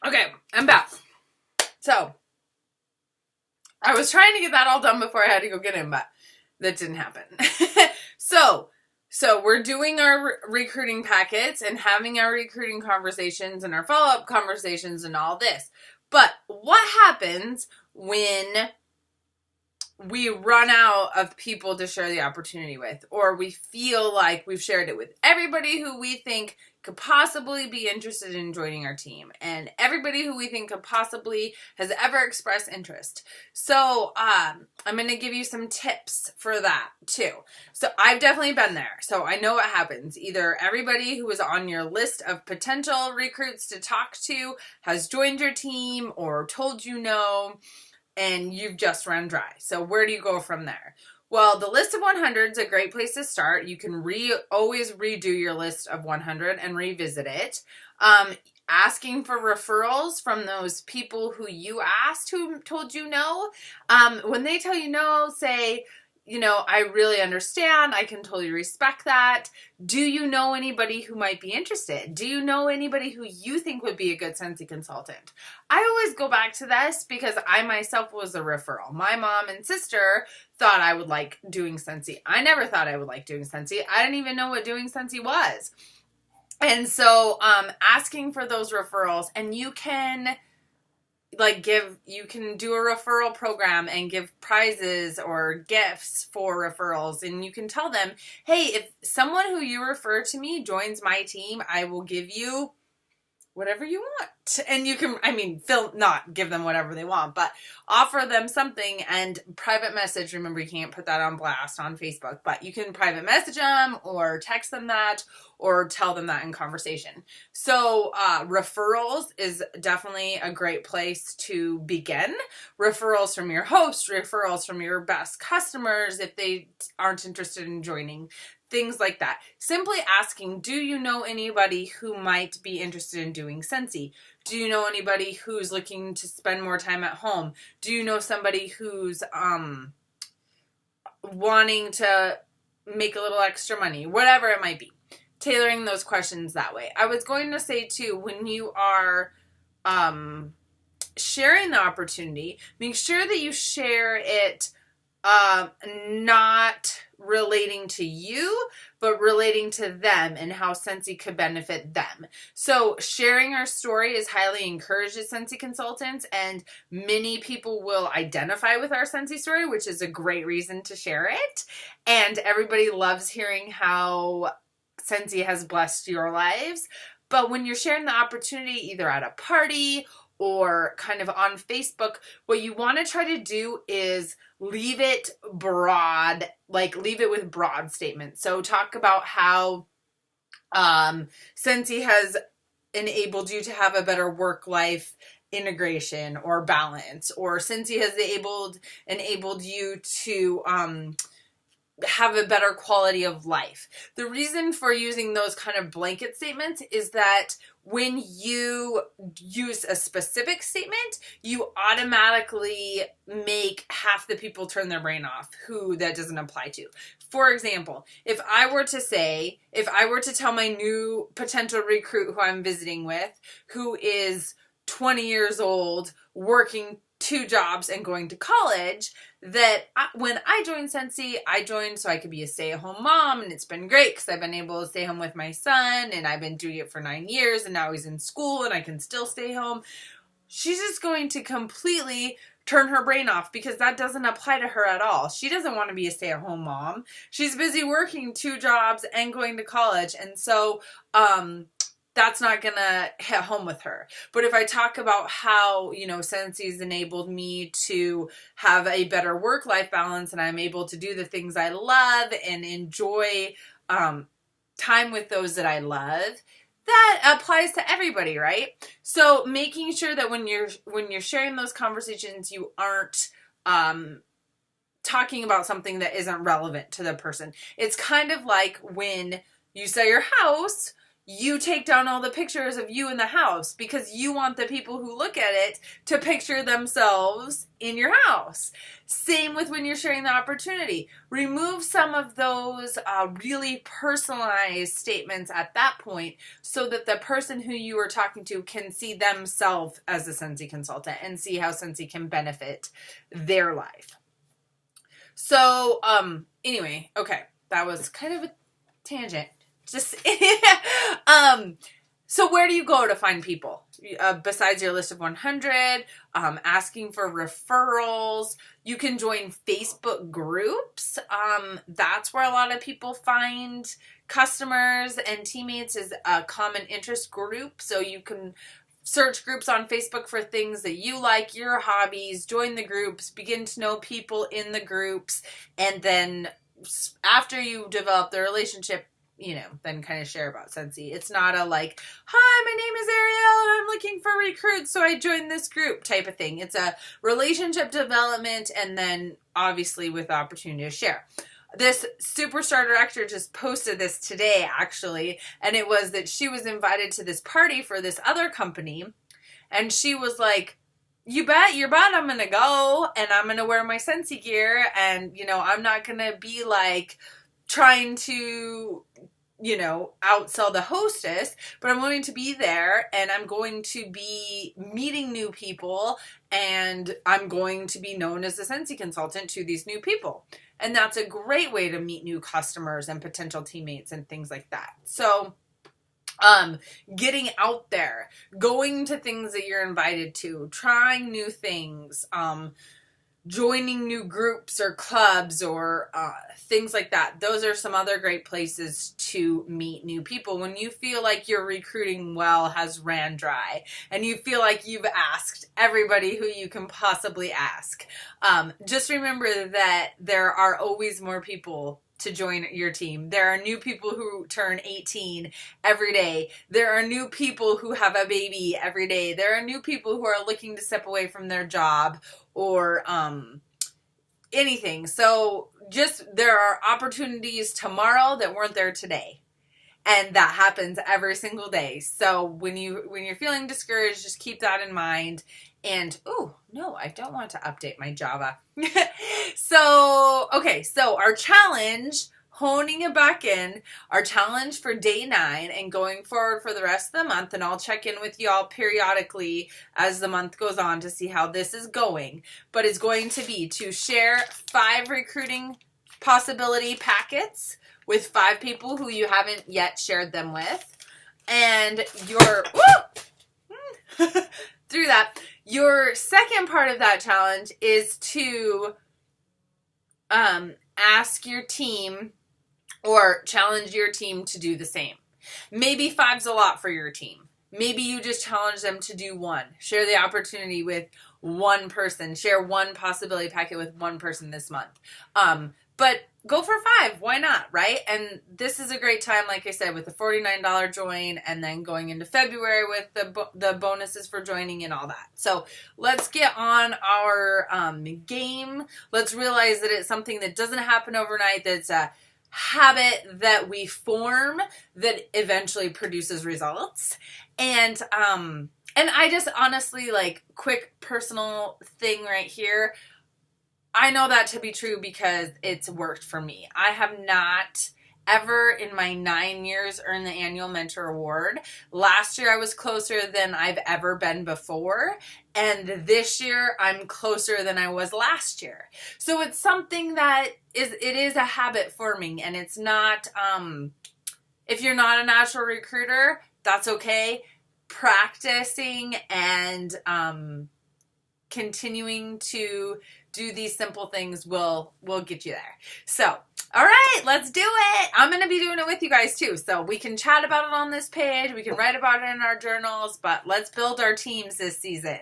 Okay, I'm back. So, I was trying to get that all done before I had to go get him, but that didn't happen. so, we're doing our recruiting packets and having our recruiting conversations and our follow-up conversations and all this. But what happens when we run out of people to share the opportunity with, or we feel like we've shared it with everybody who we think could possibly be interested in joining our team, and everybody who we think could possibly has ever expressed interest? So I'm going to give you some tips for that too. So I've definitely been there. So I know what happens. Either everybody who was on your list of potential recruits to talk to has joined your team or told you no, and you've just run dry. So where do you go from there? Well, the list of 100 is a great place to start. You can always redo your list of 100 and revisit it. Asking for referrals from those people who you asked who told you no. When they tell you no, say, I really understand. I can totally respect that. Do you know anybody who might be interested? Do you know anybody who you think would be a good Scentsy consultant? I always go back to this because I myself was a referral. My mom and sister thought I would like doing Scentsy. I never thought I would like doing Scentsy. I didn't even know what doing Scentsy was. And so asking for those referrals, and you can you can do a referral program and give prizes or gifts for referrals, and you can tell them, hey, if someone who you refer to me joins my team, I will give you whatever you want. And you can, not give them whatever they want, but offer them something and private message. Remember, you can't put that on blast on Facebook, but you can private message them or text them that or tell them that in conversation. So referrals is definitely a great place to begin. Referrals from your host, referrals from your best customers if they aren't interested in joining. Things like that. Simply asking, do you know anybody who might be interested in doing Scentsy? Do you know anybody who's looking to spend more time at home? Do you know somebody who's wanting to make a little extra money? Whatever it might be. Tailoring those questions that way. I was going to say too, when you are sharing the opportunity, make sure that you share it not relating to you, but relating to them and how Scentsy could benefit them. So sharing our story is highly encouraged as Scentsy consultants, and many people will identify with our Scentsy story, which is a great reason to share it. And everybody loves hearing how Scentsy has blessed your lives. But when you're sharing the opportunity either at a party or kind of on Facebook, what you want to try to do is leave it broad, leave it with broad statements. So talk about how Scentsy has enabled you to have a better work-life integration or balance, or Scentsy has enabled you to have a better quality of life. The reason for using those kind of blanket statements is that when you use a specific statement, you automatically make half the people turn their brain off who that doesn't apply to. For example, if I were to tell my new potential recruit who I'm visiting with, who is 20 years old, working 2 jobs and going to college, that when I joined Scentsy, I joined so I could be a stay-at-home mom, and it's been great because I've been able to stay home with my son, and I've been doing it for 9 years, and now he's in school, and I can still stay home. She's just going to completely turn her brain off because that doesn't apply to her at all. She doesn't want to be a stay-at-home mom. She's busy working 2 jobs and going to college, and so that's not going to hit home with her. But if I talk about how, Scentsy's enabled me to have a better work-life balance, and I'm able to do the things I love and enjoy time with those that I love, that applies to everybody, right? So making sure that when you're sharing those conversations, you aren't talking about something that isn't relevant to the person. It's kind of like when you sell your house, you take down all the pictures of you in the house because you want the people who look at it to picture themselves in your house. Same with when you're sharing the opportunity. Remove some of those really personalized statements at that point so that the person who you are talking to can see themselves as a Scentsy consultant and see how Scentsy can benefit their life. So, anyway, okay, that was kind of a tangent. Just, so where do you go to find people? Besides your list of 100, asking for referrals, you can join Facebook groups. That's where a lot of people find customers and teammates, is a common interest group. So you can search groups on Facebook for things that you like, your hobbies, join the groups, begin to know people in the groups, and then after you develop the relationship, then kind of share about Scentsy. It's not a like, hi, my name is Ariel and I'm looking for recruits, so I joined this group type of thing. It's a relationship development, and then obviously with the opportunity to share. This Superstar director just posted this today, actually, and it was that she was invited to this party for this other company, and she was like, you bet your butt I'm going to go, and I'm going to wear my Scentsy gear, and, I'm not going to be like trying to, outsell the hostess, but I'm going to be there, and I'm going to be meeting new people, and I'm going to be known as a Scentsy consultant to these new people. And that's a great way to meet new customers and potential teammates and things like that. So, getting out there, going to things that you're invited to, trying new things, joining new groups or clubs or things like that. Those are some other great places to meet new people when you feel like your recruiting well has ran dry and you feel like you've asked everybody who you can possibly ask. Just remember that there are always more people to join your team. There are new people who turn 18 every day. There are new people who have a baby every day. There are new people who are looking to step away from their job or anything. So there are opportunities tomorrow that weren't there today. And that happens every single day. So when you're feeling discouraged, just keep that in mind. And, oh, no, I don't want to update my Java. So our challenge, honing it back in, our challenge for day 9 and going forward for the rest of the month, and I'll check in with y'all periodically as the month goes on to see how this is going, but it's going to be to share 5 recruiting possibility packets with 5 people who you haven't yet shared them with. And your second part of that challenge is to ask your team or challenge your team to do the same. Maybe 5's a lot for your team. Maybe you just challenge them to do 1. Share the opportunity with 1 person. Share 1 possibility packet with 1 person this month. But go for 5. Why not, right? And this is a great time, like I said, with the $49 join and then going into February with the bonuses for joining and all that. So let's get on our game. Let's realize that it's something that doesn't happen overnight, that's a habit that we form that eventually produces results. And I just honestly, like, quick personal thing right here, I know that to be true because it's worked for me. I have not ever in my 9 years earned the annual mentor award. Last year I was closer than I've ever been before. And this year I'm closer than I was last year. So it's something that is a habit forming, and it's not, if you're not a natural recruiter, that's okay. Practicing and, continuing to do these simple things will get you there. So, all right, let's do it. I'm going to be doing it with you guys too. So we can chat about it on this page. We can write about it in our journals, but let's build our teams this season.